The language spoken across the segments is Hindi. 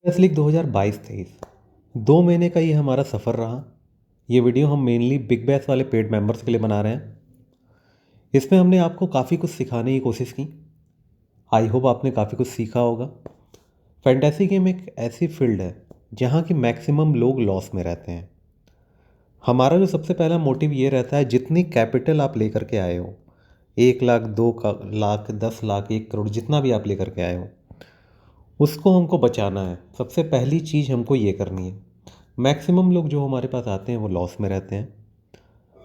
बस लीग 2022-23 2 महीने का ये हमारा सफ़र रहा। ये वीडियो हम मेनली बिग बैस वाले पेड मेंबर्स के लिए बना रहे हैं। इसमें हमने आपको काफ़ी कुछ सिखाने की कोशिश की। आई होप आपने काफ़ी कुछ सीखा होगा। फैंटेसी गेम एक ऐसी फील्ड है जहाँ की मैक्सिमम लोग लॉस में रहते हैं। हमारा जो सबसे पहला मोटिव ये रहता है, जितनी कैपिटल आप लेकर के आए हो, 1 लाख 2 लाख 10 लाख 1 करोड़ जितना भी आप लेकर के आए हो, उसको हमको बचाना है। सबसे पहली चीज़ हमको ये करनी है। मैक्सिमम लोग जो हमारे पास आते हैं वो लॉस में रहते हैं,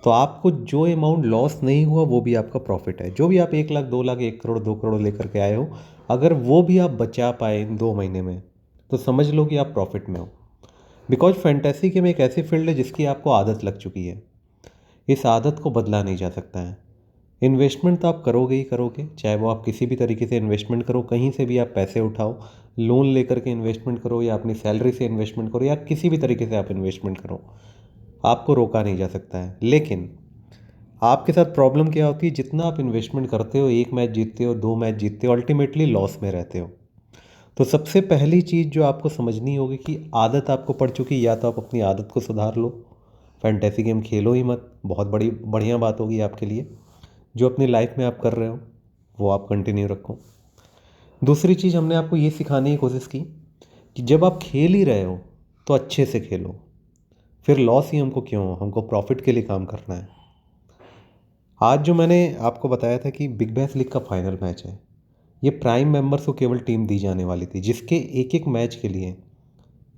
तो आपको जो अमाउंट लॉस नहीं हुआ वो भी आपका प्रॉफिट है। जो भी आप 1 लाख 2 लाख 1 करोड़ 2 करोड़ लेकर के आए हो, अगर वो भी आप बचा पाए इन 2 महीने में, तो समझ लो कि आप प्रॉफिट में हो। बिकॉज फैंटेसी गेम एक ऐसी फील्ड है जिसकी आपको आदत लग चुकी है। इस आदत को बदला नहीं जा सकता है। इन्वेस्टमेंट तो आप करोगे ही करोगे, चाहे वो आप किसी भी तरीके से इन्वेस्टमेंट करो, कहीं से भी आप पैसे उठाओ, लोन लेकर के इन्वेस्टमेंट करो या अपनी सैलरी से इन्वेस्टमेंट करो या किसी भी तरीके से आप इन्वेस्टमेंट करो, आपको रोका नहीं जा सकता है। लेकिन आपके साथ प्रॉब्लम क्या होती है, जितना आप इन्वेस्टमेंट करते हो, 1 मैच जीतते हो 2 मैच जीतते हो, अल्टीमेटली लॉस में रहते हो। तो सबसे पहली चीज़ जो आपको समझनी होगी कि आदत आपको पड़ चुकी है, या तो आप अपनी आदत को सुधार लो, फैंटेसी गेम खेलो ही मत। बहुत बड़ी बढ़िया बात होगी आपके लिए। जो अपनी लाइफ में आप कर रहे हो वो आप कंटिन्यू रखो। दूसरी चीज़ हमने आपको ये सिखाने की कोशिश की कि जब आप खेल ही रहे हो तो अच्छे से खेलो। फिर लॉस ही हमको क्यों हो, हमको प्रॉफिट के लिए काम करना है। आज जो मैंने आपको बताया था कि बिग बैश लीग का फाइनल मैच है, ये प्राइम मेंबर्स को केवल टीम दी जाने वाली थी, जिसके एक एक मैच के लिए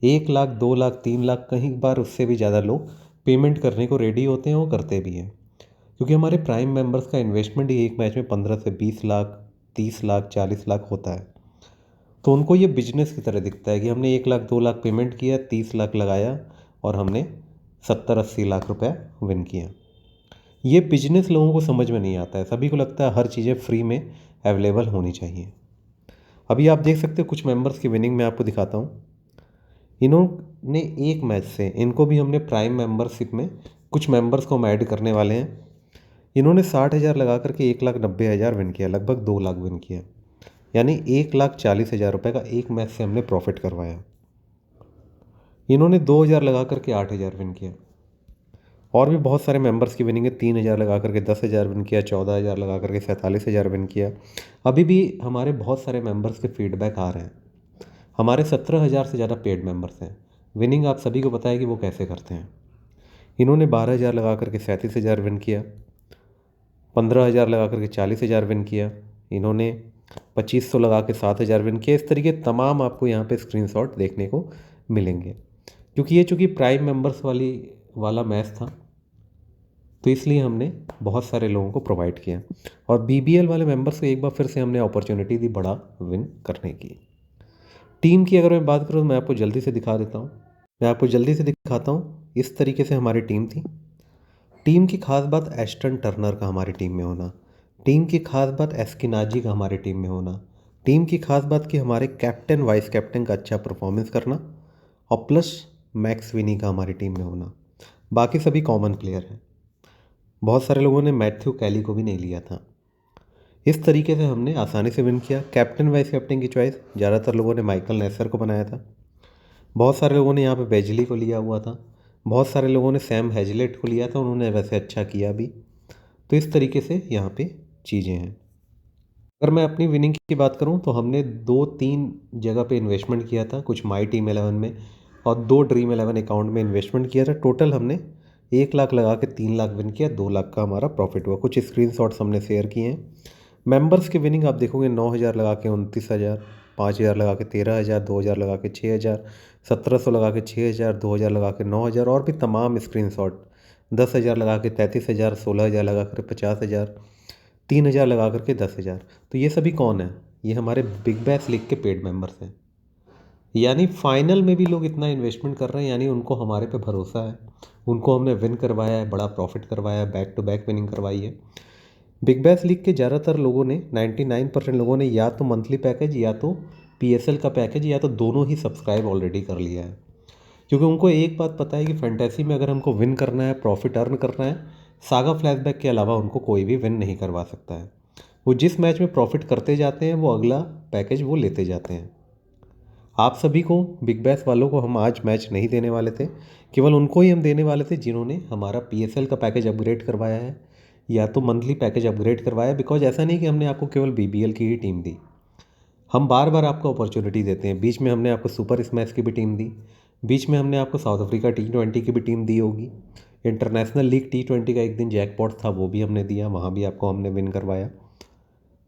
1 लाख 2 लाख 3 लाख, कहीं बार उससे भी ज़्यादा लोग पेमेंट करने को रेडी होते हैं, वो करते भी हैं। क्योंकि हमारे प्राइम मेंबर्स का इन्वेस्टमेंट ही एक मैच में 15 से 20 लाख 30 लाख 40 लाख होता है। तो उनको ये बिजनेस की तरह दिखता है कि हमने 1 लाख 2 लाख पेमेंट किया, 30 लाख लगाया और हमने 70-80 लाख रुपए विन किया। ये बिजनेस लोगों को समझ में नहीं आता है। सभी को लगता है हर चीज़ें फ्री में अवेलेबल होनी चाहिए। अभी आप देख सकते हो कुछ मेंबर्स की विनिंग मैं आपको दिखाता हूँ। इन्होंने एक मैच से, इनको भी हमने प्राइम मेंबरशिप में कुछ मेंबर्स को हम ऐड करने वाले हैं। इन्होंने 60,000 लगा करके 1,90,000 विन किया, लगभग 2 लाख विन किया। यानी 1,40,000 रुपये का एक मैच से हमने प्रॉफिट करवाया। इन्होंने 2,000 लगा करके 8,000 विन किया। और भी बहुत सारे मेंबर्स की विनिंग है। 3,000 लगा करके 10,000 विन किया, 14,000 लगा करके 47,000 विन किया। अभी भी हमारे बहुत सारे मेंबर्स के फीडबैक आ रहे हैं। हमारे 17,000 से ज़्यादा पेड मेंबर्स हैं। विनिंग आप सभी को पता है कि वो कैसे करते हैं। इन्होंने 12,000 लगा करके 37,000 विन किया, 15,000 लगा करके 40,000 विन किया, इन्होंने 2,500 लगा के 7,000 विन किया। इस तरीके तमाम आपको यहाँ पे स्क्रीनशॉट देखने को मिलेंगे। क्योंकि ये चूँकि प्राइम मेंबर्स वाला मैच था, तो इसलिए हमने बहुत सारे लोगों को प्रोवाइड किया। और बीबीएल वाले मेंबर्स को एक बार फिर से हमने अपॉर्चुनिटी दी बड़ा विन करने की। टीम की अगर मैं बात करूँ तो मैं आपको जल्दी से दिखा देता हूँ। मैं आपको जल्दी से दिखाता हूँ। इस तरीके से हमारी टीम थी। टीम की खास बात एस्टन टर्नर का हमारी टीम में होना। टीम की खास बात एस्किनाजी का हमारी टीम में होना। टीम की खास बात कि हमारे कैप्टन वाइस कैप्टन का अच्छा परफॉर्मेंस करना, और प्लस मैक्स विनी का हमारी टीम में होना। बाकी सभी कॉमन प्लेयर हैं। बहुत सारे लोगों ने मैथ्यू कैली को भी नहीं लिया था। इस तरीके से हमने आसानी से विन किया। कैप्टन वाइस कैप्टन की चॉइस ज़्यादातर लोगों ने माइकल नेसर को बनाया था। बहुत सारे लोगों ने यहाँ पे बेजली को लिया हुआ था। बहुत सारे लोगों ने सैम हेजलेट को लिया था, उन्होंने वैसे अच्छा किया भी। तो इस तरीके से यहाँ पे चीज़ें हैं। अगर मैं अपनी विनिंग की बात करूँ तो हमने 2-3 जगह पे इन्वेस्टमेंट किया था, कुछ माई टीम 11 में और 2 ड्रीम 11 अकाउंट में इन्वेस्टमेंट किया था। टोटल हमने 1 लाख लगा के 3 लाख विन किया, 2 लाख का हमारा प्रॉफिट हुआ। कुछ स्क्रीनशॉट्स हमने शेयर किए हैं। मेंबर्स की विनिंग आप देखोगे 9,000 लगा के 29,000, 5,000 लगा के 13,000, 2,000 लगा के 6,000, 1,700 लगा के 6,000, 2,000 लगा के 9,000, और भी तमाम स्क्रीनशॉट। 10,000 लगा के 33,000, 16,000 लगा कर 50,000, 3,000 लगा करके 10,000। तो ये सभी कौन है? ये हमारे बिग बैश लीग के पेड मेंबर्स हैं। यानी फाइनल में भी लोग इतना इन्वेस्टमेंट कर रहे हैं, यानी उनको हमारे पे भरोसा है। उनको हमने विन करवाया है, बड़ा प्रॉफिट करवाया है, बैक टू बैक विनिंग करवाई है। बिग बैश लीग के ज़्यादातर लोगों ने, 99% लोगों ने या तो मंथली पैकेज या तो पीएसएल का पैकेज या तो दोनों ही सब्सक्राइब ऑलरेडी कर लिया है। क्योंकि उनको एक बात पता है कि फैंटेसी में अगर हमको विन करना है, प्रॉफिट अर्न करना है, सागा फ्लैशबैक के अलावा उनको कोई भी विन नहीं करवा सकता है। वो जिस मैच में प्रॉफिट करते जाते हैं वो अगला पैकेज वो लेते जाते हैं। आप सभी को, बिग बैश वालों को हम आज मैच नहीं देने वाले थे, केवल उनको ही हम देने वाले थे जिन्होंने हमारा PSL का पैकेज अपग्रेड करवाया है या तो मंथली पैकेज अपग्रेड करवाया है। बिकॉज ऐसा नहीं कि हमने आपको केवल BBL की ही टीम दी, हम बार बार आपको अपॉर्चुनिटी देते हैं। बीच में हमने आपको सुपर स्मैश की भी टीम दी, बीच में हमने आपको साउथ अफ्रीका T20 की भी टीम दी होगी, इंटरनेशनल लीग T20 का एक दिन जैकपॉट था वो भी हमने दिया, वहाँ भी आपको हमने विन करवाया,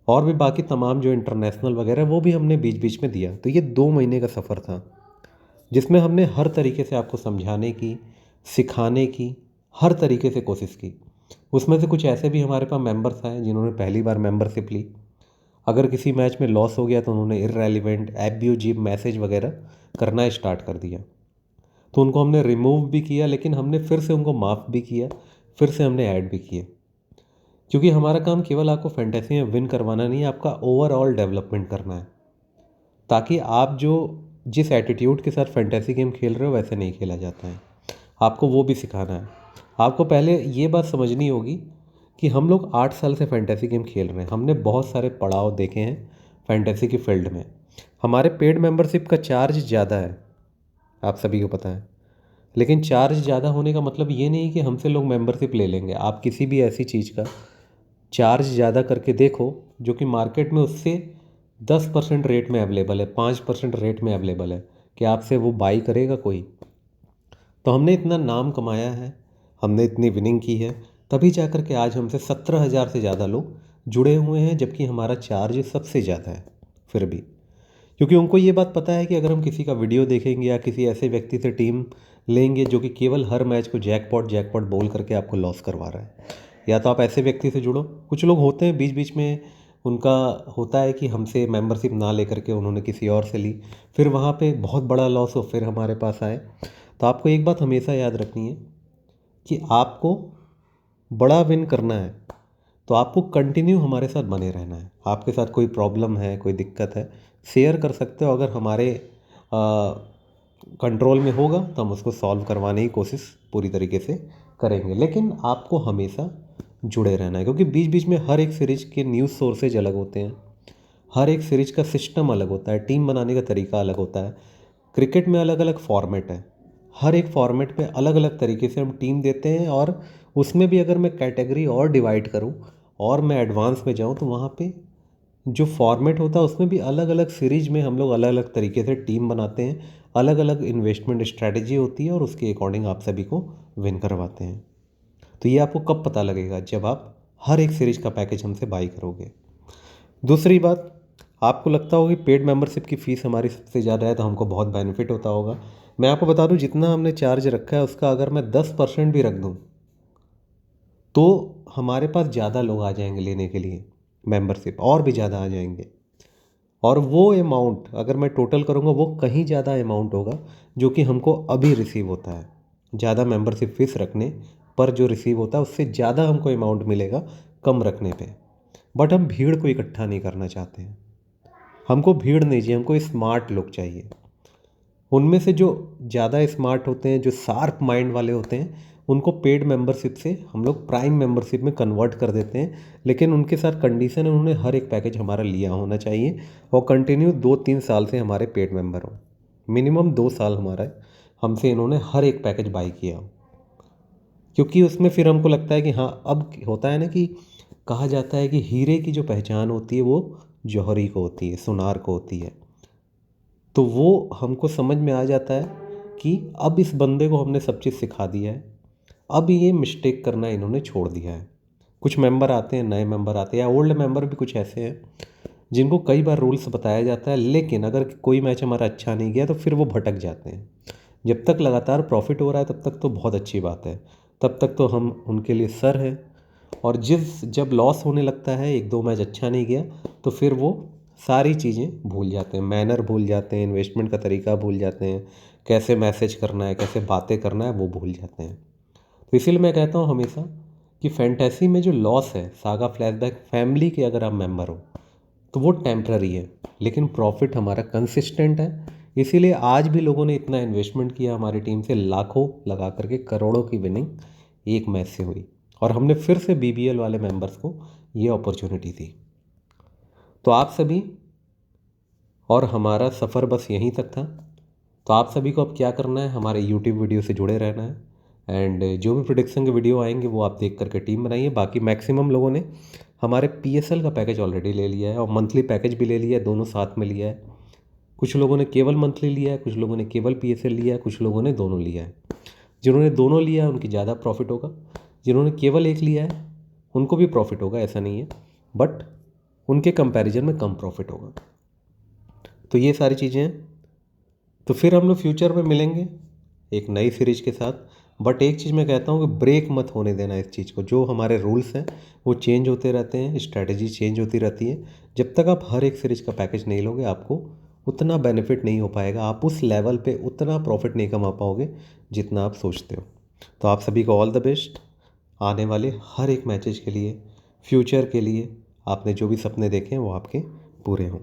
और भी बाकी तमाम जो इंटरनेशनल वगैरह वो भी हमने बीच बीच में दिया। तो ये 2 महीने का सफ़र था जिसमें हमने हर तरीके से आपको समझाने की, सिखाने की हर तरीके से कोशिश की। उसमें से कुछ ऐसे भी हमारे पास मेंबर्स आए जिन्होंने पहली बार मेंबरशिप ली। अगर किसी मैच में लॉस हो गया तो उन्होंने इररेलेवेंट एब्यूजिव मैसेज वगैरह करना स्टार्ट कर दिया, तो उनको हमने रिमूव भी किया, लेकिन हमने फिर से उनको माफ़ भी किया, फिर से हमने ऐड भी किए। क्योंकि हमारा काम केवल आपको फैंटेसी में विन करवाना नहीं है, आपका ओवरऑल डेवलपमेंट करना है, ताकि आप जो जिस एटीट्यूड के साथ फैंटेसी गेम खेल रहे हो वैसे नहीं खेला जाता है। आपको वो भी सिखाना है। आपको पहले ये बात समझनी होगी कि हम लोग 8 साल से फैंटेसी गेम खेल रहे हैं, हमने बहुत सारे पड़ाव देखे हैं फैंटेसी की फील्ड में। हमारे पेड मेंबरशिप का चार्ज ज़्यादा है, आप सभी को पता है, लेकिन चार्ज ज़्यादा होने का मतलब ये नहीं कि हमसे लोग मेंबरशिप ले लेंगे। आप किसी भी ऐसी चीज़ का चार्ज ज़्यादा करके देखो जो कि मार्केट में उससे 10% रेट में अवेलेबल है, 5% रेट में अवेलेबल है, कि आपसे वो बाई करेगा कोई? तो हमने इतना नाम कमाया है, हमने इतनी विनिंग की है, तभी जा कर के आज हमसे 17,000 से ज़्यादा लोग जुड़े हुए हैं, जबकि हमारा चार्ज सबसे ज़्यादा है फिर भी। क्योंकि उनको ये बात पता है कि अगर हम किसी का वीडियो देखेंगे या किसी ऐसे व्यक्ति से टीम लेंगे जो कि केवल हर मैच को जैकपॉट जैकपॉट बोल करके आपको लॉस करवा रहा है, या तो आप ऐसे व्यक्ति से जुड़ो। कुछ लोग होते हैं बीच बीच में उनका होता है कि हमसे मेंबरशिप ना लेकर के उन्होंने किसी और से ली, फिर वहाँ पे बहुत बड़ा लॉस हो, फिर हमारे पास आए। तो आपको एक बात हमेशा याद रखनी है कि आपको बड़ा विन करना है तो आपको कंटिन्यू हमारे साथ बने रहना है। आपके साथ कोई प्रॉब्लम है, कोई दिक्कत है, शेयर कर सकते हो। अगर हमारे कंट्रोल में होगा तो हम उसको सॉल्व करवाने की कोशिश पूरी तरीके से करेंगे, लेकिन आपको हमेशा जुड़े रहना है। क्योंकि बीच बीच में हर एक सीरीज के न्यूज़ सोर्सेज अलग होते हैं, हर एक सीरीज का सिस्टम अलग होता है, टीम बनाने का तरीका अलग होता है। क्रिकेट में अलग अलग फॉर्मेट है, हर एक फॉर्मेट में अलग अलग तरीके से हम टीम देते हैं, और उसमें भी अगर मैं कैटेगरी और डिवाइड करूं और मैं एडवांस में जाऊं तो वहाँ पे जो फॉर्मेट होता है उसमें भी अलग अलग सीरीज में हम लोग अलग अलग तरीके से टीम बनाते हैं, अलग अलग इन्वेस्टमेंट स्ट्रैटेजी होती है, और उसके अकॉर्डिंग आप सभी को विन करवाते हैं। तो ये आपको कब पता लगेगा? जब आप हर एक सीरीज का पैकेज हमसे बाई करोगे। दूसरी बात, आपको लगता होगा कि पेड मेंबरशिप की फ़ीस हमारी सबसे ज़्यादा है तो हमको बहुत बेनिफिट होता होगा। मैं आपको बता दूं, जितना हमने चार्ज रखा है उसका अगर मैं 10% भी रख दूं तो हमारे पास ज़्यादा लोग आ जाएंगे लेने के लिए मेंबरशिप, और भी ज़्यादा आ जाएंगे। और वो अमाउंट अगर मैं टोटल करूँगा वो कहीं ज़्यादा अमाउंट होगा जो कि हमको अभी रिसीव होता है। ज़्यादा मेंबरशिप फीस रखने पर जो रिसीव होता है उससे ज़्यादा हमको अमाउंट मिलेगा कम रखने पे। बट हम भीड़ को इकट्ठा नहीं करना चाहते हैं, हमको भीड़ नहीं चाहिए, हमको स्मार्ट लोग चाहिए। उनमें से जो ज़्यादा स्मार्ट होते हैं, जो शार्प माइंड वाले होते हैं, उनको पेड मेंबरशिप से हम लोग प्राइम मेंबरशिप में कन्वर्ट कर देते हैं। लेकिन उनके साथ कंडीशन है, उन्होंने हर एक पैकेज हमारा लिया होना चाहिए और कंटिन्यू 2-3 साल से हमारे पेड मेंबर हो। मिनिमम 2 साल हमारा हमसे इन्होंने हर एक पैकेज बाई किया हो। क्योंकि उसमें फिर हमको लगता है कि हाँ, अब होता है ना कि कहा जाता है कि हीरे की जो पहचान होती है वो जौहरी को होती है, सुनार को होती है। तो वो हमको समझ में आ जाता है कि अब इस बंदे को हमने सब चीज़ सिखा दिया है, अब ये मिस्टेक करना इन्होंने छोड़ दिया है। कुछ मेंबर आते हैं, नए मेंबर आते हैं, या ओल्ड मेंबर भी कुछ ऐसे हैं जिनको कई बार रूल्स बताया जाता है, लेकिन अगर कोई मैच हमारा अच्छा नहीं गया तो फिर वो भटक जाते हैं। जब तक लगातार प्रॉफिट हो रहा है तब तक तो बहुत अच्छी बात है, तब तक तो हम उनके लिए सर हैं। और जब लॉस होने लगता है, 1-2 मैच अच्छा नहीं गया, तो फिर वो सारी चीज़ें भूल जाते हैं, मैनर भूल जाते हैं, इन्वेस्टमेंट का तरीका भूल जाते हैं, कैसे मैसेज करना है, कैसे बातें करना है, वो भूल जाते हैं। तो इसीलिए मैं कहता हूँ हमेशा कि फैंटेसी में जो लॉस है, सागा फ्लैशबैक फैमिली के अगर आप मेंबर हो तो वो टेम्प्ररी है, लेकिन प्रॉफिट हमारा कंसिस्टेंट है। इसीलिए आज भी लोगों ने इतना इन्वेस्टमेंट किया हमारी टीम से, लाखों लगा करके करोड़ों की विनिंग एक मैच से हुई, और हमने फिर से BBL वाले मेंबर्स को ये अपॉर्चुनिटी दी। तो आप सभी और हमारा सफ़र बस यहीं तक था। तो आप सभी को अब क्या करना है, हमारे यूट्यूब वीडियो से जुड़े रहना है एंड जो भी प्रोडिक्शन के वीडियो आएंगे वो आप देख करके टीम बनाइए। बाकी मैक्सिमम लोगों ने हमारे PSL का पैकेज ऑलरेडी ले लिया है और मंथली पैकेज भी ले लिया है, दोनों साथ में लिया है। कुछ लोगों ने केवल मंथली लिया है, कुछ लोगों ने केवल PSL लिया है, कुछ लोगों ने दोनों लिया है। जिन्होंने दोनों लिया है उनकी ज़्यादा प्रॉफिट होगा, जिन्होंने केवल एक लिया है उनको भी प्रॉफिट होगा, ऐसा नहीं है, बट उनके कंपैरिजन में कम प्रॉफिट होगा। तो ये सारी चीज़ें हैं। तो फिर हम लोग फ्यूचर में मिलेंगे एक नई सीरीज के साथ। बट एक चीज़ मैं कहता हूँ कि ब्रेक मत होने देना इस चीज़ को। जो हमारे रूल्स हैं वो चेंज होते रहते हैं, स्ट्रैटेजी चेंज होती रहती है। जब तक आप हर एक सीरीज का पैकेज नहीं लोगे आपको उतना बेनिफिट नहीं हो पाएगा, आप उस लेवल पे उतना प्रॉफिट नहीं कमा पाओगे जितना आप सोचते हो। तो आप सभी को ऑल द बेस्ट आने वाले हर एक मैचेज के लिए, फ्यूचर के लिए। आपने जो भी सपने देखे हैं वो आपके पूरे हों।